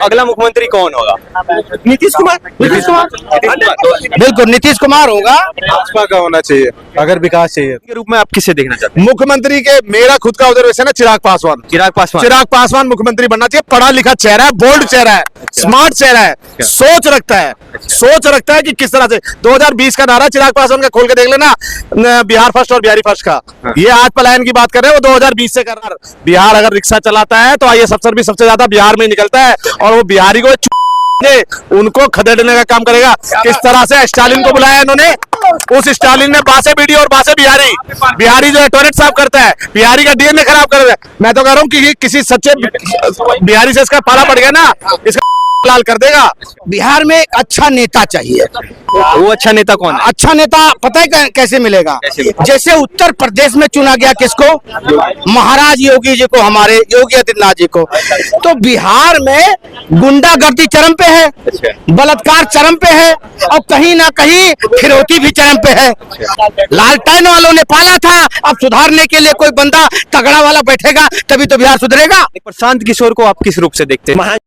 अगला मुख्यमंत्री कौन होगा? नीतीश कुमार। बिल्कुल नीतीश कुमार होगा। भाजपा का होना चाहिए अगर विकास चाहिए। के रूप में आप किसे देखना चाहते हैं? मुख्यमंत्री के मेरा खुद का ऑब्जर्वेशन है चिराग पासवान। चिराग पासवान मुख्यमंत्री बनना चाहिए। पढ़ा लिखा चेहरा है, बोल्ड चेहरा है, स्मार्ट चेहरा है, सोच रखता है कि किस तरह से 2020 का नारा चिराग पासवान का खोल के देख लेना, बिहार फर्स्ट और बिहारी फर्स्ट का। ये आज पलायन की बात कर रहे हैं, वो 2020 से कर रहा है। बिहार अगर रिक्शा चलाता है तो आईएएस अफसर भी सबसे ज्यादा बिहार में निकलता है, और वो बिहारी को उनको खदेड़ने का काम करेगा। किस तरह से स्टालिन को बुलाया इन्होंने, उस स्टालिन ने बासे बीडी और बासे बिहारी जो है टॉयलेट साफ करता है, बिहारी का डीएनए खराब कर रहा है। मैं तो कह रहा हूँ कि किसी सच्चे बिहारी से इसका पाला पड़ गया ना, इसका लाल कर देगा। बिहार में एक अच्छा नेता चाहिए। वो अच्छा नेता कौन है? अच्छा नेता पता है कैसे मिलेगा? जैसे उत्तर प्रदेश में चुना गया किसको? महाराज योगी जी को, हमारे योगी आदित्यनाथ जी को। तो बिहार में गुंडागर्दी चरम पे है, बलात्कार चरम पे है, और कहीं ना कहीं फिरौती भी चरम पे है। लालटेन वालों ने पाला था, अब सुधारने के लिए कोई बंदा तगड़ा वाला बैठेगा तभी तो बिहार सुधरेगा। प्रशांत किशोर को आप किस रूप से देखते हैं?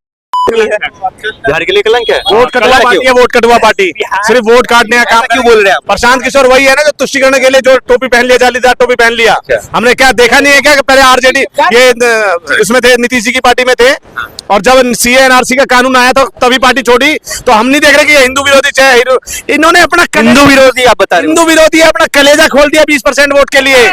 बिहार के लिए कलंक है। वोट कटवा पार्टी है, वोट कटवा पार्टी। सिर्फ वोट काटने का काम क्यों बोल रहे हैं? प्रशांत किशोर वही है ना जो तुष्टिकरण के लिए जो टोपी पहन लिया, जालीदार टोपी पहन लिया। हमने क्या देखा नहीं है क्या कि पहले आरजेडी ये इसमें थे, नीतीश जी की पार्टी में थे, और जब सीए एनआरसी का कानून आया तो तभी पार्टी छोड़ी। तो हम नहीं देख रहे कि ये हिंदू विरोधी चाहे इन्होंने अपना हिंदू विरोधी, आप बता रहे हिंदू विरोधी अपना कलेजा खोल दिया 20% वोट के लिए,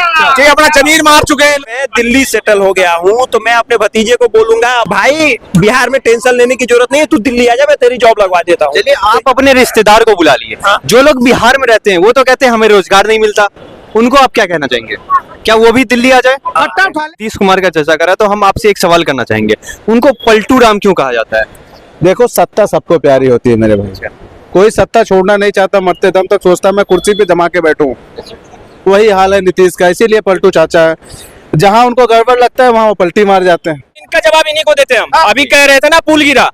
अपना जमीन मार चुके हैं। मैं दिल्ली सेटल हो गया हूँ, तो मैं अपने भतीजे को बोलूंगा भाई बिहार में टेंशन लेने की जरूरत नहीं है, तू दिल्ली आ जा, मैं तेरी जॉब लगवा देता हूँ। चलिए, आप अपने रिश्तेदार को बुला लिए। जो लोग बिहार में रहते हैं वो तो कहते हैं हमें रोजगार नहीं मिलता, उनको आप क्या कहना चाहेंगे? क्या वो भी दिल्ली आ जाए? नीतीश कुमार का चर्चा करा तो हम आपसे एक सवाल करना चाहेंगे, उनको पलटू राम क्यों कहा जाता है? देखो, सत्ता सबको प्यारी होती है मेरे भाई। कोई सत्ता छोड़ना नहीं चाहता, मरते दम तक सोचता मैं कुर्सी पे जमा के बैठूं। वही हाल है नीतीश का, इसीलिए पलटू चाचा है। जहां उनको गड़बड़ लगता है वहां वो पलटी मार जाते हैं। इनका जवाब इन्हीं को देते हम। अभी कह रहे थे ना पुल गिरा,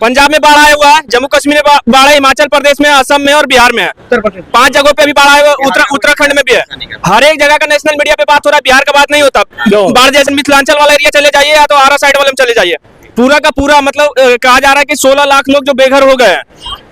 पंजाब में बाढ़ आया हुआ है, जम्मू कश्मीर में बाढ़ है, हिमाचल प्रदेश में, असम में और बिहार में है। 5 जगहों पे भी बाढ़ आया हुआ, उत्तराखंड में भी है। हर एक जगह का नेशनल मीडिया पे बात हो रहा है, बिहार का बात नहीं होता। बाढ़ जैसे मिथिलांचल वाला एरिया चले जाइए या तो आरा साइड वाले में चले जाइए, पूरा का पूरा मतलब कहा जा रहा है कि 16 लाख लोग जो बेघर हो गए हैं।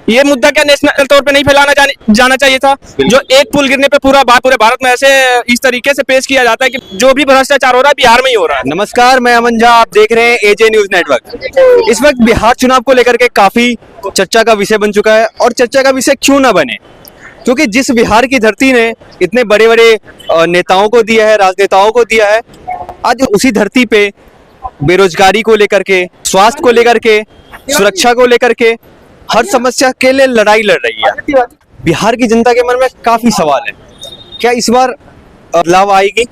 ये मुद्दा क्या नेशनल तौर पे नहीं फैलाना जाना चाहिए था? जो एक पुल गिरने पे पूरे भारत में ऐसे इस तरीके से पेश किया जाता है कि जो भी भ्रष्टाचार हो रहा है बिहार में ही हो रहा है। नमस्कार, मैं अमन झा, आप देख रहे हैं एजे न्यूज नेटवर्क। इस वक्त बिहार चुनाव को लेकर के काफी चर्चा का विषय बन चुका है, और चर्चा का विषय क्यों ना बने, क्योंकि जिस बिहार की धरती ने इतने बड़े बड़े नेताओं को दिया है, राजनेताओं को दिया है, आज उसी धरती पे बेरोजगारी को लेकर के, स्वास्थ्य को लेकर के, सुरक्षा को लेकर के, हर समस्या के लिए लड़ाई लड़ रही है। बिहार की जनता के मन में काफी सवाल है। क्या इस बार बदलाव आएगी?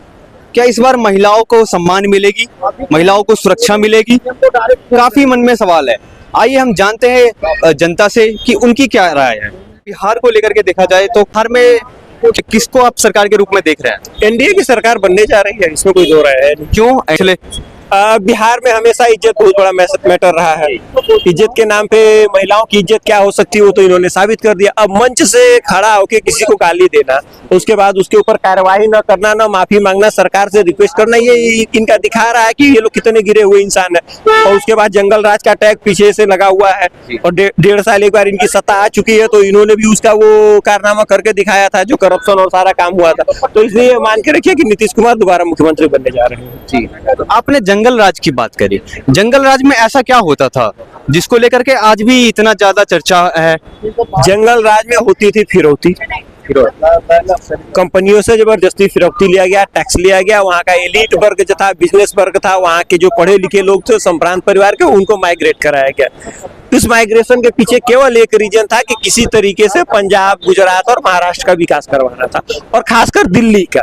क्या इस बार महिलाओं को सम्मान मिलेगी? महिलाओं को सुरक्षा मिलेगी? काफी मन में सवाल है। आइए हम जानते हैं जनता से कि उनकी क्या राय है। बिहार को लेकर के देखा जाए तो बिहार में किसको आप सरकार के रूप में देख रहे हैं? एनडीए की सरकार बनने जा रही है, इसमें कोई दो राय है। क्यों? एक्चुअली बिहार में हमेशा इज्जत बहुत बड़ा मैटर रहा है। इज्जत के नाम पे महिलाओं की इज्जत क्या हो सकती है वो तो इन्होंने साबित कर दिया। अब मंच से खड़ा होकर किसी को गाली देना, उसके बाद उसके ऊपर कार्रवाई न करना, न माफी मांगना, सरकार से रिक्वेस्ट करना, ये इनका दिखा रहा है कि ये लोग कितने गिरे हुए इंसान है। और उसके बाद जंगल राज का टैग पीछे से लगा हुआ है, और 1.5 साल एक बार इनकी सत्ता आ चुकी है, तो इन्होंने भी उसका वो कारनामा करके दिखाया था जो करप्शन और सारा काम हुआ था। तो इसलिए मान के रखिए कि नीतीश कुमार दोबारा मुख्यमंत्री बनने जा रहे हैं। जी, आपने जंगल राज की बात करी। जंगल राज में ऐसा क्या होता था जिसको लेकर के आज भी इतना ज्यादा चर्चा है? जंगल राज में होती थी फिरौती, कंपनियों से जबरदस्ती फिरौती लिया गया, टैक्स लिया गया। वहाँ का एलिट वर्ग जो था, बिजनेस वर्ग था, वहाँ के जो पढ़े लिखे लोग थे संभ्रांत परिवार के, उनको माइग्रेट कराया गया। इस माइग्रेशन के पीछे केवल एक रीजन था कि किसी तरीके से पंजाब, गुजरात और महाराष्ट्र का विकास करवाना था, और खासकर दिल्ली का।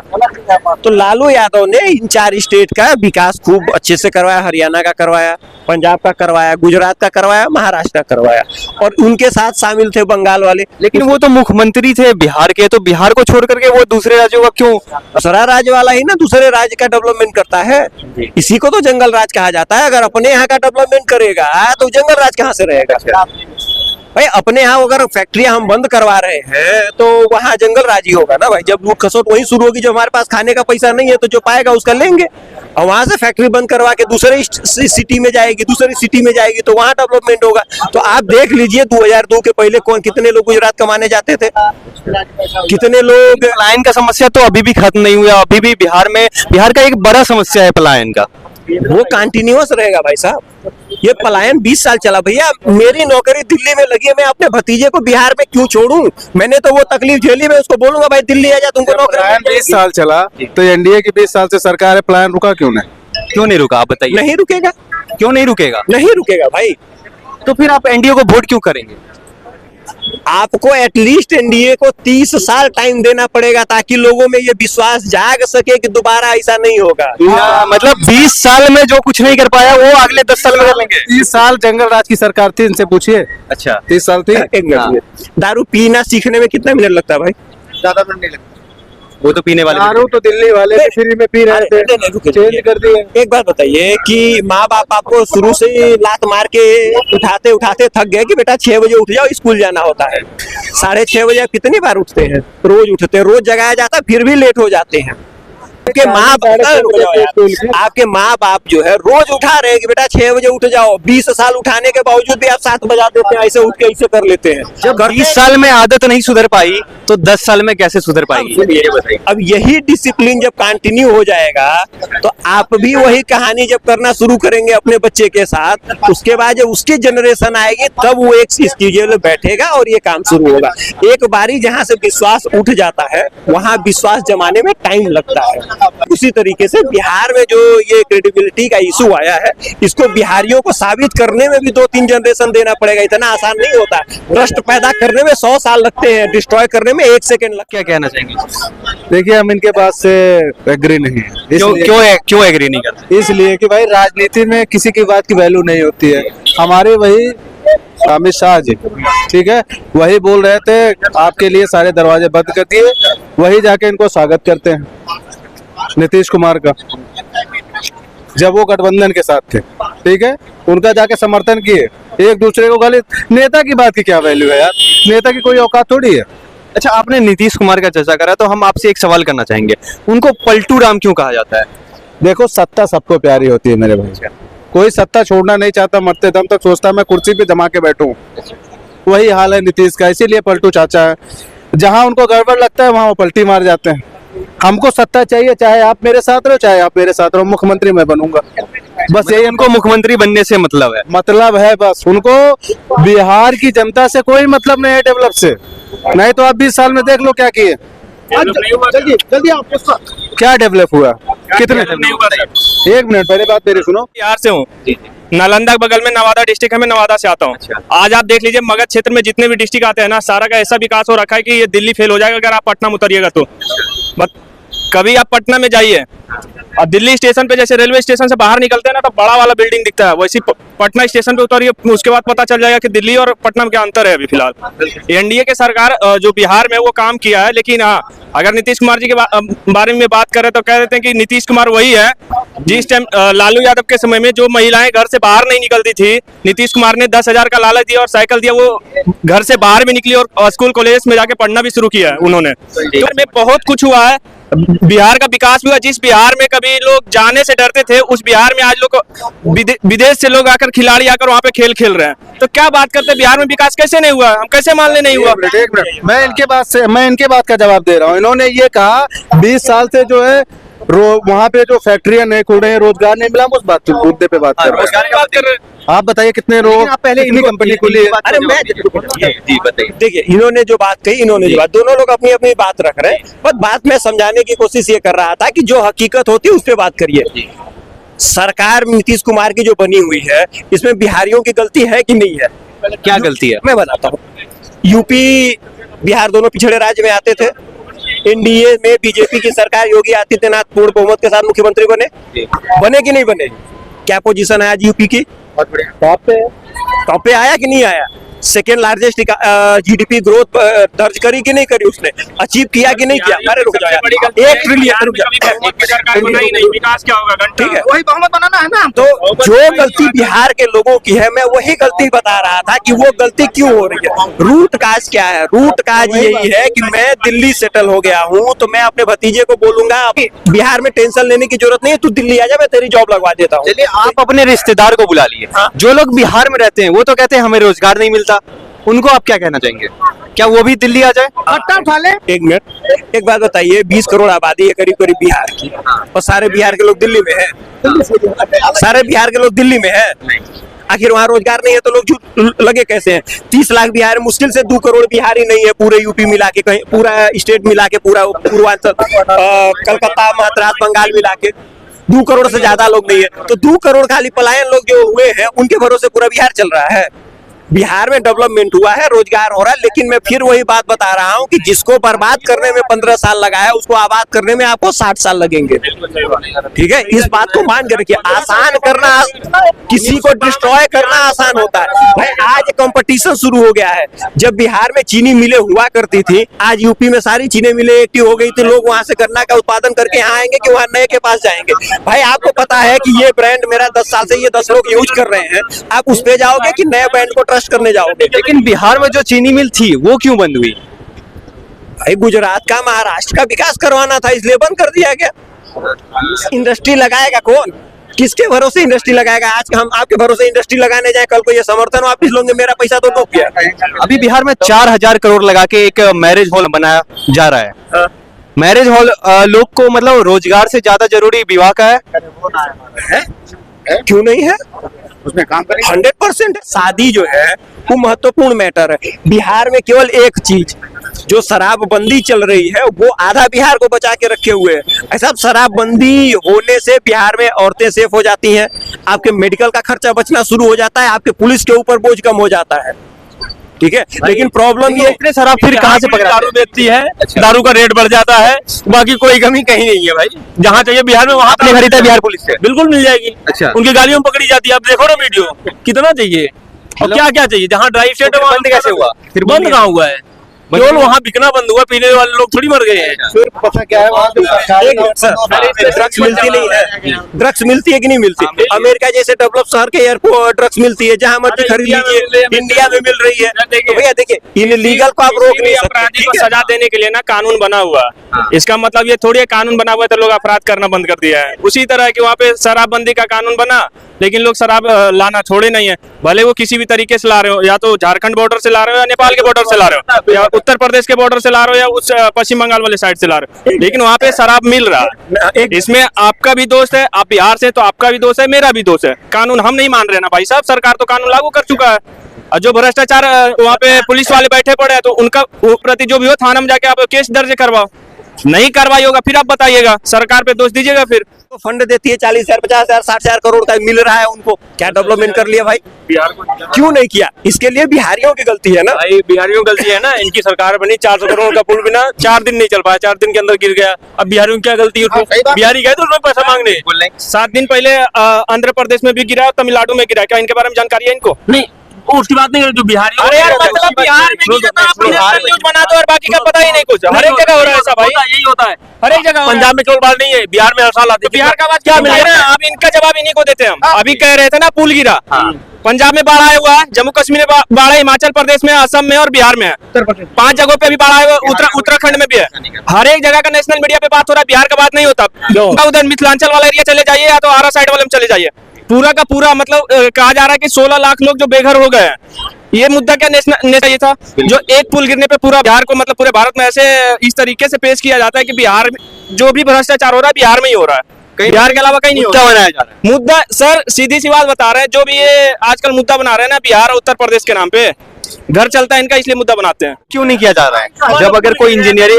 तो लालू यादव ने इन 4 स्टेट का विकास खूब अच्छे से करवाया। हरियाणा का करवाया, पंजाब का करवाया, गुजरात का करवाया, महाराष्ट्र का करवाया, और उनके साथ शामिल थे बंगाल वाले। लेकिन वो तो मुख्यमंत्री थे बिहार के, तो बिहार को छोड़ करके वो दूसरे राज्यों का क्यों? दूसरा राज्य वाला ही ना दूसरे राज्य का डेवलपमेंट करता है, इसी को तो जंगल राज कहा जाता है। अगर अपने यहाँ का डेवलपमेंट करेगा तो जंगल राज कहाँ से रहेगा? भाई अपने यहाँ अगर फैक्ट्रियां हम बंद करवा रहे हैं तो वहाँ जंगल राजी होगा ना भाई। जब लूट खसोट वही शुरू होगी, जो हमारे पास खाने का पैसा नहीं है तो जो पाएगा उसका लेंगे, और वहां से फैक्ट्री बंद करवा के दूसरे सिटी में जाएगी, दूसरी सिटी में जाएगी, तो वहां डेवलपमेंट होगा। तो आप देख लीजिए 2002 के पहले कितने लोग गुजरात कमाने जाते थे, कितने लोग। पलायन का समस्या तो अभी भी खत्म नहीं हुआ, अभी भी बिहार का एक बड़ा समस्या है पलायन का। वो कंटिन्यूअस रहेगा भाई साहब। ये पलायन 20 साल चला भैया। मेरी नौकरी दिल्ली में लगी है, मैं अपने भतीजे को बिहार में क्यों छोड़ूं? मैंने तो वो तकलीफ झेली, मैं उसको बोलूंगा भाई दिल्ली आ जा, तुमको नौकरी। 20 साल चला तो एनडीए की 20 साल से सरकार है, पलायन रुका क्यों नहीं? क्यों नहीं रुका, आप बताइए। नहीं रुकेगा, क्यों नहीं रुकेगा? नहीं रुकेगा भाई। तो फिर आप एनडीए को वोट क्यों करेंगे? आपको एटलीस्ट एनडीए को 30 साल टाइम देना पड़ेगा ताकि लोगों में ये विश्वास जाग सके कि दोबारा ऐसा नहीं होगा। मतलब 20 साल में जो कुछ नहीं कर पाया वो अगले 10 साल में कर लेंगे। 30 साल जंगल राज की सरकार थी, इनसे पूछिए। अच्छा, 30 साल थी। एक मिनट, दारू पीना सीखने में कितना मिनट लगता है भाई? ज्यादा मिनट नहीं लगता। वो तो पीने वाले दारू तो दिल्ली वाले भी फ्री में पी रहे थे, चेंज कर दिए। एक बात बताइए कि माँ बाप आपको शुरू से ही लात मार के उठाते उठाते थक गए कि बेटा 6 बजे उठ जाओ, स्कूल जाना होता है। 6:30 बजे आप कितनी बार उठते हैं? रोज उठते हैं, रोज जगाया जाता है, फिर भी लेट हो जाते हैं। आपके माँ बाप जो है रोज उठा रहे हैं कि बेटा 6 बजे उठ जाओ। 20 साल उठाने के बावजूद भी आप 7 बजा देते हैं, ऐसे उठ के ऐसे कर लेते हैं। जब 20 साल में आदत नहीं सुधर पाई तो 10 साल में कैसे सुधर पाएगी? ये बताइए। अब यही डिसिप्लिन जब कंटिन्यू हो जाएगा तो आप भी वही कहानी जब करना शुरू करेंगे अपने बच्चे के साथ, उसके बाद जब उसकी जनरेशन आएगी तब वो एक चीज में बैठेगा और ये काम शुरू होगा। एक बारी जहां से विश्वास उठ जाता है वहां विश्वास जमाने में टाइम लगता है। उसी तरीके से बिहार में जो ये क्रेडिबिलिटी का इशू आया है, इसको बिहारियों को साबित करने में भी 2-3 जनरेशन देना पड़ेगा। इतना आसान नहीं होता। ट्रस्ट पैदा करने में 100 साल लगते हैं, डिस्ट्रॉय करने में 1 सेकंड लगता है। क्या कहना चाहेंगे? देखिए, हम इनके बात से एग्री नहीं है। क्यों एग्री नहीं करते? इसलिए कि भाई राजनीति में किसी की बात की वैल्यू नहीं होती है। हमारे वही अमित शाह जी, ठीक है, वही बोल रहे थे आपके लिए सारे दरवाजे बंद कर दिए, वही जाके इनको स्वागत करते हैं नीतीश कुमार का, जब वो गठबंधन के साथ थे, ठीक है, उनका जाके समर्थन किए। एक दूसरे को गाली। नेता की बात की क्या वैल्यू है यार? नेता की कोई औकात थोड़ी है। अच्छा, आपने नीतीश कुमार का चर्चा करा तो हम आपसे एक सवाल करना चाहेंगे, उनको पलटू राम क्यों कहा जाता है? देखो, सत्ता सबको प्यारी होती है मेरे भाई। कोई सत्ता छोड़ना नहीं चाहता, मरते दम तक सोचता मैं कुर्सी पे जमा के बैठूं। वही हाल है नीतीश का, इसीलिए पलटू चाचा है। जहां उनको गड़बड़ लगता है वहां वो पलटी मार जाते हैं। हमको सत्ता चाहिए, चाहे आप मेरे साथ रहो चाहे आप मेरे साथ रहो, मुख्यमंत्री मैं बनूंगा। बस यही उनको मुख्यमंत्री बनने से मतलब है बस उनको बिहार की जनता से कोई मतलब नहीं है, डेवलप से। नहीं तो आप 20 साल में देख लो क्या किए। जल्दी आप क्या डेवलप हुआ, कितने? एक मिनट, पहले बात मेरी सुनो। बिहार से हूँ, नालंदा के बगल में नवादा डिस्ट्रिक्ट है, मैं नवादा से आता हूँ। आज आप देख लीजिए मगध क्षेत्र में जितने भी डिस्ट्रिक्ट आते हैं ना, सारा का ऐसा विकास हो रखा है कि ये दिल्ली फेल हो जाएगा अगर आप पटना में उतरिएगा तो। कभी आप पटना में जाइए और दिल्ली स्टेशन पे, जैसे रेलवे स्टेशन से बाहर निकलते हैं ना, तो बड़ा वाला बिल्डिंग दिखता है, वैसे पटना स्टेशन पे उतरिए, उसके बाद पता चल जाएगा कि दिल्ली और पटना में क्या अंतर है। अभी फिलहाल एनडीए के सरकार जो बिहार में वो काम किया है, लेकिन हाँ, अगर नीतीश कुमार जी के बारे में बात करें तो कह देते हैं कि नीतीश कुमार वही है जिस टाइम लालू यादव के समय में जो महिलाएं घर से बाहर नहीं निकलती थी, नीतीश कुमार ने 10,000 का लालच दिया और साइकिल दिया, वो घर से बाहर भी निकली और स्कूल कॉलेज में जाके पढ़ना भी शुरू किया है उन्होंने। तो बहुत कुछ हुआ है, बिहार का विकास भी हुआ। जिस बिहार में कभी लोग जाने से डरते थे, उस बिहार में आज लोग विदेश से लोग आकर, खिलाड़ी आकर वहाँ पे खेल खेल रहे हैं। तो क्या बात करते हैं, बिहार में विकास कैसे नहीं हुआ? हम कैसे मान ले नहीं हुआ? एक मिनट, मैं इनके बात का जवाब दे रहा हूँ। इन्होंने ये कहा 20 साल से जो है वहाँ पे जो फैक्ट्रियां नहीं खुल रही है, रोजगार नहीं मिला, उस बात मुद्दे पे बात कर रहे हैं। आप बताइए कितने लोग पहले इतनी कंपनी खुली है? अरे मैं जी बताइए। देखिए, इन्होंने जो बात कही, इन्होंने जो बात, दोनों लोग अपनी अपनी बात रख रहे हैं, बस बात मैं समझाने की कोशिश ये कर रहा था कि जो हकीकत होती है उस पर बात करिए। सरकार नीतीश कुमार की जो बनी हुई है, इसमें बिहारियों की गलती है कि नहीं है? क्या गलती है? मैं बताता हूँ। यूपी बिहार दोनों पिछड़े राज्य में आते थे। एनडीए में बीजेपी की सरकार, योगी आदित्यनाथ पूर्ण बहुमत के साथ मुख्यमंत्री बने कि नहीं बने? क्या पोजीशन है आज यूपी की? टॉप पे आया कि नहीं आया? सेकेंड लार्जेस्ट जीडीपी ग्रोथ दर्ज करी कि नहीं करी, उसने अचीव किया कि नहीं किया। अरे रुक जाओ, 1 ट्रिलियन विकास क्या होगा? ठीक है, वही बहुमत बनाना है ना। तो जो गलती बिहार के लोगों की है, मैं वही गलती बता रहा था कि वो गलती क्यों हो रही है। रूट काज क्या है? रूट काज यही है कि मैं दिल्ली सेटल हो गया हूँ, तो मैं अपने भतीजे को बोलूंगा बिहार में टेंशन लेने की जरूरत नहीं है, तू दिल्ली आ जा, मैं तेरी जॉब लगवा देता हूँ। चलिए, आप अपने रिश्तेदार को बुला लिए। हाँ। जो लोग बिहार में रहते हैं वो तो कहते हैं हमें रोजगार नहीं मिलता, उनको आप क्या कहना चाहेंगे? क्या वो भी दिल्ली आ जाए? पट्टा उठा ले। 1 मिनट, एक बात बताइए, 20 करोड़ आबादी है करीब करीब बिहार की, और सारे बिहार के लोग दिल्ली में है, सारे बिहार के लोग दिल्ली में है, आखिर वहाँ रोजगार नहीं है तो लोग झूठ लगे कैसे हैं? 30 लाख बिहार में मुश्किल से 2 करोड़ बिहारी नहीं है, पूरे यूपी मिला के, कहीं पूरा स्टेट मिला के, पूरा पूर्वांचल, कलकत्ता, मद्रास, बंगाल मिला के 2 करोड़ से ज्यादा लोग नहीं है। तो 2 करोड़ खाली पलायन लोग जो हुए हैं, उनके भरोसे पूरा बिहार चल रहा है। बिहार में डेवलपमेंट हुआ है, रोजगार हो रहा है, लेकिन मैं फिर वही बात बता रहा हूँ कि जिसको बर्बाद करने में 15 साल लगा है, उसको आबाद करने में आपको 60 साल लगेंगे। ठीक है, इस बात को मान के रखिए। आसान करना, किसी को डिस्ट्रॉय करना आसान होता है भाई। आज कंपटीशन शुरू हो गया है। जब बिहार में चीनी मिलें हुआ करती थी, आज यूपी में सारी चीनी मिलें एक्टिव हो गई, तो लोग वहां से गन्ना का उत्पादन करके यहाँ आएंगे कि वहां नए के पास जाएंगे। भाई आपको पता है कि ये ब्रांड मेरा 10 साल से ये 10 लोग यूज कर रहे हैं, आप उस पे जाओगे कि नए ब्रांड को करने जाओगे? लेकिन बिहार में जो चीनी मिल थी वो क्यों बंद हुई? भाई गुजरात का, महाराष्ट्र का विकास करवाना था, इसलिए बंद कर दिया गया। इंडस्ट्री लगाएगा कौन? किसके भरोसे इंडस्ट्री लगाएगा? आज हम आपके भरोसे इंडस्ट्री लगाने जाए, कल को ये समर्थन वापिस लोगे, मेरा पैसा तो डूब गया। अभी बिहार में 4000 करोड़ लगा के एक मैरिज हॉल बनाया जा रहा है। मैरिज हॉल लोग को मतलब रोजगार से ज्यादा जरूरी विवाह का है? क्यों नहीं है? उसमें काम करें। 100% शादी जो है वो महत्वपूर्ण मैटर है। बिहार में केवल एक चीज, जो शराबबंदी चल रही है, वो आधा बिहार को बचा के रखे हुए है। ऐसा शराबबंदी होने से बिहार में औरतें सेफ हो जाती हैं, आपके मेडिकल का खर्चा बचना शुरू हो जाता है, आपके पुलिस के ऊपर बोझ कम हो जाता है। ठीक है, लेकिन प्रॉब्लम ये, इतने शराब फिर कहाँ से पकड़ा? दारू बेचती है, दारू का रेट बढ़ जाता है, बाकी कोई कमी कहीं नहीं है भाई। जहाँ चाहिए बिहार में वहाँ आपने खरीदा बिहार पुलिस से? बिल्कुल मिल जाएगी। अच्छा। उनकी गाड़ियों में पकड़ी जाती है, आप देखो ना वीडियो, कितना चाहिए और क्या क्या चाहिए। जहाँ ड्राइव स्टेट है वहाँ बंद कैसे हुआ? फिर बंद कहाँ हुआ है? केवल वहाँ बिकना बंद हुआ, पीने वाले लोग थोड़ी मर गए हैं। फिर पता क्या है, वहाँ ड्रग्स मिलती नहीं है। ड्रग्स मिलती है कि नहीं मिलती? अमेरिका जैसे डेवलप शहर के एयरपोर्ट ड्रग्स मिलती है, जहाँ मर्जी खरीद लीजिए, इंडिया में मिल रही है। तो भैया देखिए, इलीगल को आप रोक नहीं सकते। अपराधी को सजा देने के लिए ना कानून बना हुआ, इसका मतलब ये थोड़ी है कानून बना हुआ है तो लोग अपराध करना बंद कर दिया है। उसी तरह कि वहाँ पे शराबबंदी का कानून बना, लेकिन लोग शराब लाना छोड़े नहीं है। भले वो किसी भी तरीके से ला रहे हो, या तो झारखंड बॉर्डर से ला रहे हो, या नेपाल के बॉर्डर से ला रहे हो, या उत्तर प्रदेश के बॉर्डर से ला रहे हो, या उस पश्चिम बंगाल वाले साइड से ला रहे हो, लेकिन वहाँ पे शराब मिल रहा है। इसमें आपका भी दोष है, आप बिहार से तो आपका भी दोष है, मेरा भी दोष है। कानून हम नहीं मान रहे ना भाई साहब, सरकार तो कानून लागू कर चुका है। और जो भ्रष्टाचार वहाँ पे पुलिस वाले बैठे पड़े हैं, तो उनका प्रति जो भी हो थाना में जाके आप केस दर्ज करवाओ। नहीं करवाई होगा फिर आप बताइएगा, सरकार पे दोष दीजिएगा। फिर तो फंड देती है 40,000, 50,000, 60,000 करोड़ का मिल रहा है उनको, क्या डेवलपमेंट कर लिया भाई? बिहार को क्यों नहीं किया? इसके लिए बिहारियों की गलती है ना भाई, बिहारियों की गलती है ना। इनकी सरकार बनी, 400 करोड़ का पुल बिना 4 दिन नहीं चल पाया, 4 दिन के अंदर गिर गया। अब बिहारियों की क्या गलती है? उसको बिहारी गए तो उसमें पैसा मांगने। 7 दिन पहले आंध्र प्रदेश में भी गिरा, तमिलनाडु में गिरा। क्या इनके बारे में जानकारी है इनको? नहीं, उसकी बात नहीं है जो बिहारी। अरे यार मतलब बिहार में गिरा तो आप न्यूज़ बना दो और बाकी का पता ही नहीं कुछ। हर एक जगह हो रहा है ऐसा भाई, यही होता है हर एक जगह। पंजाब में केवल बात नहीं है, बिहार में हर साल आती है। बिहार का बात क्या मिलेगा? अब इनका जवाब इन्हीं को देते हम। अभी कह रहे थे ना पुल गिरा, पंजाब में बाढ़ आया हुआ है, जम्मू कश्मीर में बाढ़ है, हिमाचल प्रदेश में, असम में और बिहार में है। 5 जगहों पे भी बाढ़ आया हुआ, उत्तराखंड में भी है। हर एक जगह का नेशनल मीडिया पे बात हो रहा है, बिहार का बात नहीं होता। उधर मिथिलांचल वाला एरिया चले जाइए, या तो आरा साइड वाले में चले जाइए, पूरा का पूरा मतलब कहा जा रहा है कि 16 लाख लोग जो बेघर हो गए हैं। ये मुद्दा क्या नेशनल ये था, जो एक पुल गिरने पे पूरा बिहार को मतलब पूरे भारत में ऐसे इस तरीके से पेश किया जाता है कि बिहार जो भी भ्रष्टाचार हो रहा है बिहार में ही हो रहा है, बिहार के अलावा कहीं नहीं मुद्दा बनाया जा रहा है। मुद्दा सर सीधी सी बात बता रहे हैं, जो भी ये आजकल मुद्दा बना रहे हैं ना बिहार और उत्तर प्रदेश के नाम पे, घर चलता है इनका इसलिए मुद्दा बनाते हैं। क्यों नहीं किया जा रहा है? जब अगर कोई इंजीनियर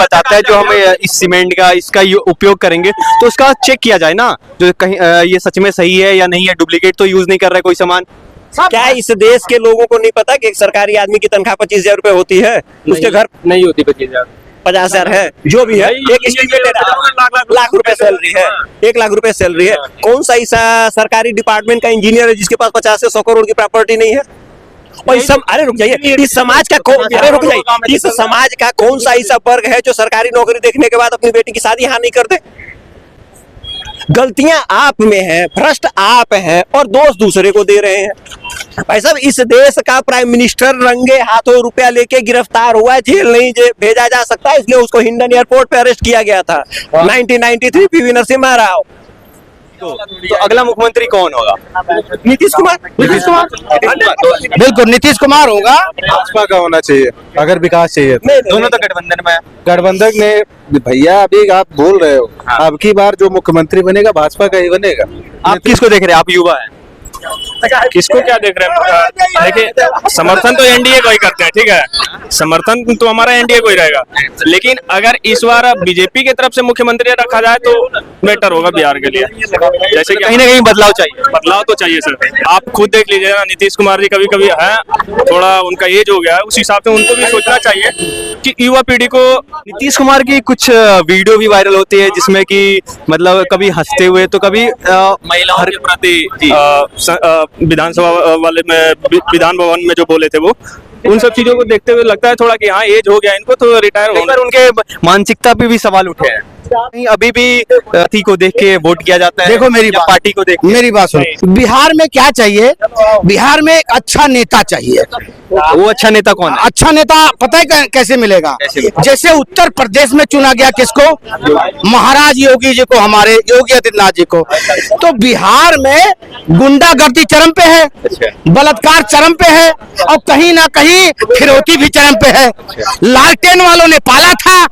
बताता है जो हमें इस सीमेंट का इसका उपयोग करेंगे, तो उसका चेक किया जाए ना, जो कहीं ये सच में सही है या नहीं है, डुप्लीकेट तो यूज नहीं कर रहा है कोई सामान। क्या इस देश के लोगों को नहीं पता कि एक सरकारी आदमी की तनख्वाह 25,000 रुपए होती है? उसके घर नहीं होती 25,000, 50,000 है, जो भी है, एक एस्टिमेटेड लाख रुपए सैलरी है, 1 लाख रुपए सैलरी है। कौन सा ऐसा सरकारी डिपार्टमेंट का इंजीनियर है जिसके पास 50 से 100 करोड़ की प्रॉपर्टी नहीं है? और अरे रुक जाइए, इस समाज का अरे रुक जाइए, इस समाज का कौन सा ऐसा वर्ग है जो सरकारी नौकरी देखने के बाद अपनी बेटी की शादी यहाँ नहीं करते? गलतियां आप में है, भ्रष्ट आप हैं और दोष दूसरे को दे रहे हैं। भाई साहब, इस देश का प्राइम मिनिस्टर रंगे हाथों रुपया लेके गिरफ्तार हुआ है, जेल नहीं भेजा जा सकता, इसलिए उसको हिंडन एयरपोर्ट पे अरेस्ट किया गया था 1993 पीवी नरसिम्हा राव। तो अगला मुख्यमंत्री कौन होगा? नीतीश कुमार। बिल्कुल नीतीश कुमार होगा। भाजपा का होना चाहिए अगर विकास चाहिए तो। दोनों तो गठबंधन में है। गठबंधन ने भैया अभी आप बोल रहे हो, अब की बार जो मुख्यमंत्री बनेगा भाजपा का ही बनेगा। आप किसको देख रहे हैं? आप युवा हैं, किसको क्या देख रहे हैं? देखिए, समर्थन तो एनडीए को ही करते हैं, ठीक है, समर्थन तो हमारा एनडीए को ही रहेगा। लेकिन अगर इस बार बीजेपी की तरफ से मुख्यमंत्री रखा जाए तो बेटर होगा बिहार के लिए। जैसे कि कहीं ना कहीं बदलाव चाहिए। बदलाव तो चाहिए सर। आप खुद देख लीजिए ना, नीतीश कुमार जी कभी कभी है थोड़ा उनका एज हो गया है, उस हिसाब से उनको भी सोचना चाहिए कि युवा पीढ़ी को। नीतीश कुमार की कुछ वीडियो भी वायरल होती है जिसमें कि मतलब कभी हंसते हुए तो कभी महिलाओं के प्रति विधानसभा वाले में, विधान भवन में जो बोले थे वो, उन सब चीजों को देखते हुए लगता है थोड़ा कि हाँ एज हो गया इनको, तो रिटायर होना। उनके मानसिकता पे भी सवाल उठे हैं। नहीं, अभी भी अति को देख के वोट किया जाता है। देखो मेरी या बात, पार्टी को देख। मेरी बात सुनो, बिहार में क्या चाहिए? बिहार में एक अच्छा नेता चाहिए। वो अच्छा नेता कौन है? अच्छा नेता पता है कैसे मिलेगा? जैसे उत्तर प्रदेश में चुना गया किसको? महाराज योगी जी को, हमारे योगी आदित्यनाथ जी को। तो बिहार में गुंडागर्दी चरम पे है, बलात्कार चरम पे है और कहीं ना कहीं फिरौती भी चरम पे है। लालटेन वालों ने पाला था,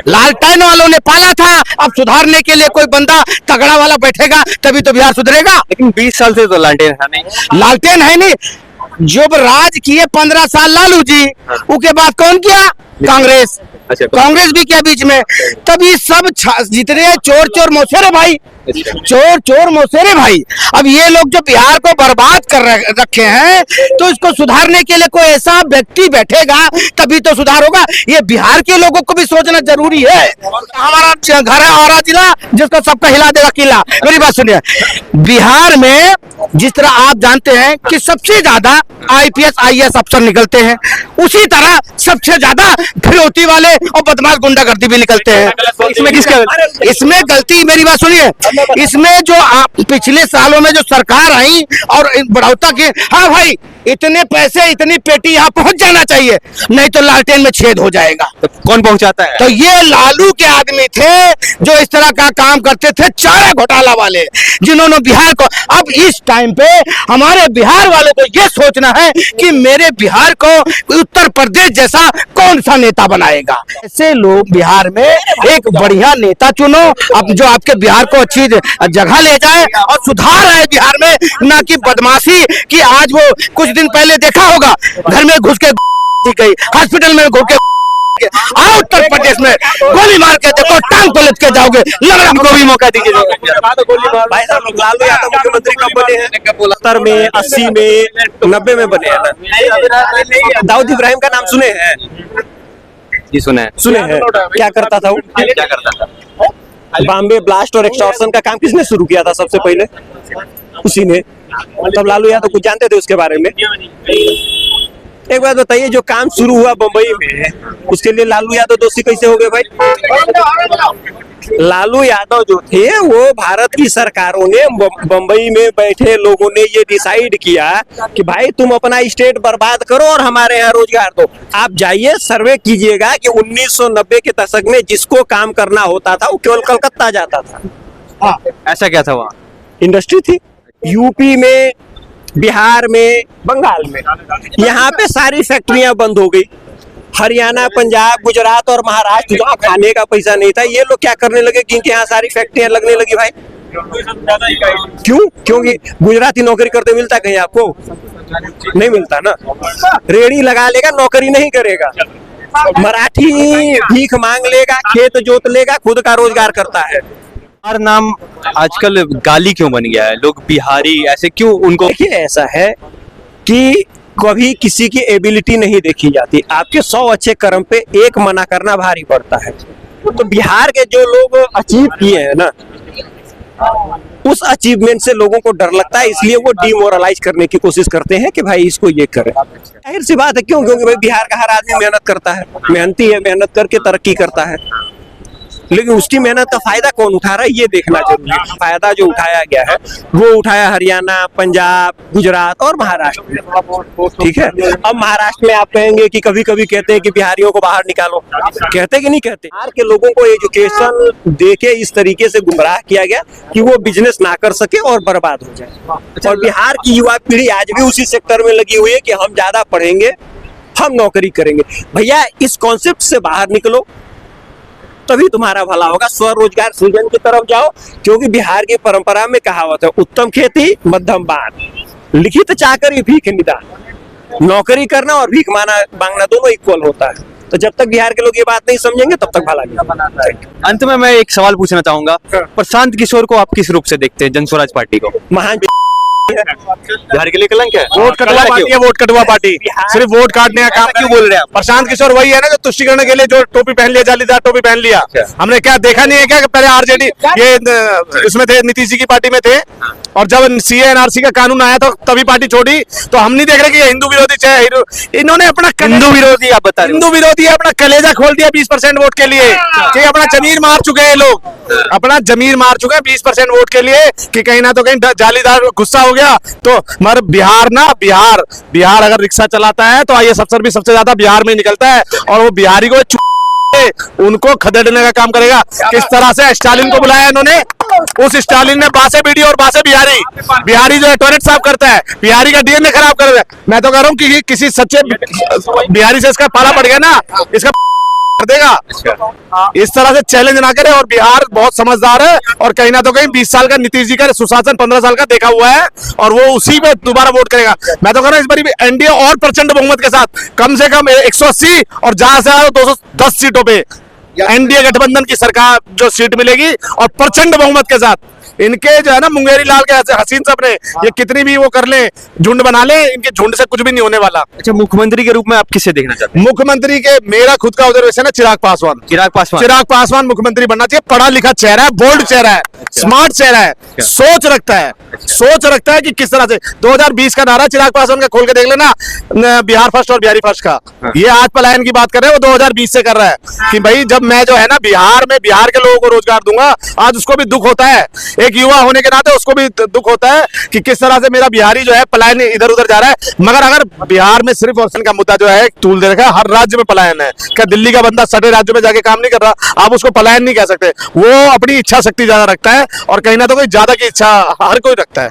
लालटेन वालों ने पाला था। अब सुधारने के लिए कोई बंदा तगड़ा वाला बैठेगा तभी तो बिहार सुधरेगा। लेकिन 20 साल से तो लालटेन है नहीं। लालटेन है नहीं। जब राज किए 15 साल लालू जी, उसके बाद कौन किया? कांग्रेस। कांग्रेस भी किया बीच में। तभी सब जितने चोर चोर मौसेरे भाई, चोर चोर मौसेरे भाई। अब ये लोग जो बिहार को बर्बाद कर रखे हैं, तो इसको सुधारने के लिए कोई ऐसा व्यक्ति बैठेगा तभी तो सुधार होगा। ये बिहार के लोगों को भी सोचना जरूरी है। हमारा घर है औरा जिला, जिसको सबका हिला देगा किला। मेरी बात सुनिए, बिहार में जिस तरह आप जानते हैं कि सबसे ज्यादा आईपीएस आईएएस अफसर निकलते हैं, उसी तरह सबसे ज्यादा फिरौती वाले और बदमाश गुंडागर्दी भी निकलते हैं। इसमें किसका? इसमें गलती, मेरी बात सुनिए, इसमें जो पिछले सालों में जो सरकार आई और बढ़ोतरी की, हाँ भाई इतने पैसे इतनी पेटी यहाँ पहुंच जाना चाहिए, नहीं तो लालटेन में छेद हो जाएगा। तो कौन पहुंचाता है? तो ये लालू के आदमी थे जो इस तरह का काम करते थे, चारा घोटाला वाले, जिन्होंने बिहार को। अब इस टाइम पे हमारे बिहार वालों को ये सोचना है कि मेरे बिहार को उत्तर प्रदेश जैसा कौन सा नेता बनाएगा। ऐसे लोग बिहार में एक बढ़िया नेता चुनो, अब जो आपके बिहार को अच्छी जगह ले जाए और सुधार आए बिहार में, ना कि बदमाशी की। आज वो कुछ दिन पहले देखा होगा, घर में घुस के गई, हॉस्पिटल में घुस के आओ उत्तर प्रदेश में गोली मार के देखो, टांग तो लटके जाओगे। लग रहा हमको भी मौका दीजिए। भाई साहब, लालू यादव मुख्यमंत्री कब बने हैं? 70 में, 80 में, 90 में बने हैं ना। दाऊद इब्राहिम का नाम सुने हैं? जी सुने हैं। सुने हैं। क्या करता था वो? क्या करता था? बॉम्बे ब्लास्ट और एक्सटॉर्शन का काम किसने शुरू किया था सबसे पहले? उसी ने। तब लालू यादव कुछ जानते थे उसके बारे में? एक बात बताइए, जो काम शुरू हुआ बम्बई में, उसके लिए लालू यादव दोषी कैसे हो गए भाई? लालू यादव जो थे वो भारत की सरकारों ने, बम्बई में बैठे लोगों ने ये डिसाइड किया कि भाई तुम अपना स्टेट बर्बाद करो और हमारे यहाँ रोजगार दो। आप जाइए सर्वे कीजिएगा कि 1990 के दशक में जिसको काम करना होता था वो केवल कलकत्ता जाता था। ऐसा क्या था वहाँ? इंडस्ट्री थी। यूपी में, बिहार में, बंगाल में, यहाँ पे सारी फैक्ट्रियां बंद हो गई। हरियाणा, पंजाब, गुजरात और महाराष्ट्र, जहाँ खाने का पैसा नहीं था, ये लोग क्या करने लगे कि इनके यहाँ सारी फैक्ट्रियां लगने लगी भाई। क्यों? क्योंकि गुजराती नौकरी करते मिलता कहीं आपको? नहीं मिलता ना। रेड़ी लगा लेगा, नौकरी नहीं करेगा। मराठी भीख मांग लेगा, खेत जोत लेगा, खुद का रोजगार करता है। हर नाम आजकल गाली क्यों बन गया है? लोग बिहारी ऐसे क्यों उनको? देखिए, ऐसा है कि कभी किसी की एबिलिटी नहीं देखी जाती। आपके 100 अच्छे कर्म पे एक मना करना भारी पड़ता है। तो बिहार के जो लोग अचीव किए हैं ना, उस अचीवमेंट से लोगों को डर लगता है, इसलिए वो डिमोरलाइज करने की कोशिश करते हैं कि भाई इसको ये करें। जाहिर सी बात है, क्यों? क्योंकि भाई बिहार का हर आदमी मेहनत करता है, मेहनती है, मेहनत करके तरक्की करता है, लेकिन उसकी मेहनत का फायदा कौन उठा रहा है ये देखना जरूरी है। फायदा जो उठाया गया है वो उठाया हरियाणा, पंजाब, गुजरात और महाराष्ट्र में, ठीक है। अब महाराष्ट्र में आप कहेंगे कि कभी कभी कहते हैं कि बिहारियों को बाहर निकालो, कहते कि नहीं कहते? बिहार के लोगों को एजुकेशन देके इस तरीके से गुमराह किया गया कि वो बिजनेस ना कर सके और बर्बाद हो जाए। और बिहार की युवा पीढ़ी आज भी उसी सेक्टर में लगी हुई है कि हम ज्यादा पढ़ेंगे, हम नौकरी करेंगे। भैया इस कॉन्सेप्ट से बाहर निकलो, तभी तुम्हारा भला होगा। स्वरोजगार सृजन की तरफ जाओ, क्योंकि बिहार की परंपरा में कहावत है, उत्तम खेती मध्यम बात, लिखित चाकरी भीख निदान। नौकरी करना और भीख मांगना दोनों इक्वल होता है। तो जब तक बिहार के लोग ये बात नहीं समझेंगे तब तक भला नहीं। अंत में मैं एक सवाल पूछना चाहूंगा, प्रशांत किशोर को आप किस रूप से देखते हैं, जनस्वराज पार्टी को? महान बिहार के लिए कलंक है। वोट कटवा पार्टी है, वोट कटवा पार्टी, सिर्फ वोट काटने का काम। क्यों बोल रहे हैं आप? प्रशांत किशोर वही है ना जो तुष्टिकरण के लिए जो टोपी पहन लिया, जालीदार टोपी पहन लिया। हमने क्या देखा नहीं है क्या कि पहले आरजेडी ये इसमें थे, नीतीश जी की पार्टी में थे, और जब सीए एनआरसी का कानून आया तो तभी पार्टी छोड़ी। तो हम नहीं देख रहे कि ये हिंदू विरोधी चाहे इन्होंने अपना हिंदू विरोधी, आप बता रहे हो? हिंदू विरोधी अपना कलेजा खोल दिया 20% वोट के लिए, कि अपना जमीर मार चुके हैं लोग, अपना जमीर मार चुके हैं 20% वोट के लिए, कि कहीं ना तो कहीं जालीदार गुस्सा हो गया। तो हमारे बिहार अगर रिक्शा चलाता है तो आईएएस अफसर भी सबसे ज्यादा बिहार में निकलता है, और वो बिहारी को उनको खदेड़ने का काम करेगा। किस तरह से स्टालिन को बुलाया इन्होंने, उस स्टालिन ने बासे बीडी और बासे बिहारी जो है टॉयलेट साफ करता है, बिहारी का डीएनए खराब कर दिया। मैं तो कह रहा हूँ कि किसी सच्चे बिहारी से इसका पाला पड़ गया ना, इसका कर देगा। इस तरह से चैलेंज ना करे। और बिहार बहुत समझदार है, और कहीं ना तो कहीं 20 साल का नीतीश जी का सुशासन 15 साल का देखा हुआ है, और वो उसी पे दोबारा वोट करेगा। मैं तो कह रहा हूँ इस बार एनडीए और प्रचंड बहुमत के साथ कम से कम 180 और जहां से 210 सीटों पे एनडीए गठबंधन की सरकार जो सीट मिलेगी, और प्रचंड बहुमत के साथ। इनके जो है ना मुंगेरी लाल के हसीन साहब ने ये कितनी भी वो कर ले, झुंड बना ले, इनके झुंड से कुछ भी नहीं होने वाला। अच्छा, मुख्यमंत्री के रूप में आप किसे देखना चाहते हैं? मुख्यमंत्री के मेरा खुद का ऑब्जर्वेशन है चिराग पासवान मुख्यमंत्री बनना चाहिए। पढ़ा लिखा चेहरा है, बोल्ड चेहरा है, स्मार्ट चेहरा है, सोच रखता है कि किस तरह से 2020 का नारा चिराग पासवान का खोल के देख लेना, बिहार फर्स्ट और बिहारी फर्स्ट का। ये आज पलायन की बात कर रहे हैं, वो 2020 से कर रहा है कि भाई जब मैं जो है ना बिहार में बिहार के लोगों को रोजगार दूंगा। आज उसको भी दुख होता है, एक युवा होने के नाते उसको भी दुख होता है कि किस तरह से मेरा बिहारी जो है पलायन इधर उधर जा रहा है। मगर अगर बिहार में सिर्फ ऑप्शन का मुद्दा जो है टूल दे रखा है, हर राज्य में पलायन है। क्या दिल्ली का बंदा सटे राज्यों में जाके काम नहीं कर रहा? आप उसको पलायन नहीं कह सकते। वो अपनी इच्छा शक्ति ज्यादा रखता है, और कहीं ना तो कोई ज्यादा की इच्छा हर कोई रखता है।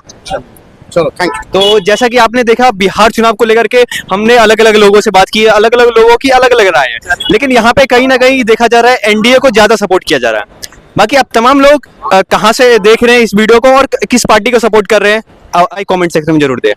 चलो थैंक यू। तो जैसा कि आपने देखा, बिहार चुनाव को लेकर के हमने अलग अलग लोगों से बात की है, अलग अलग लोगों की अलग अलग राय है, लेकिन यहाँ पे कहीं ना कहीं देखा जा रहा है एनडीए को ज्यादा सपोर्ट किया जा रहा है। बाकी आप तमाम लोग कहाँ से देख रहे हैं इस वीडियो को और किस पार्टी को सपोर्ट कर रहे हैं, कमेंट सेक्शन में जरूर दें।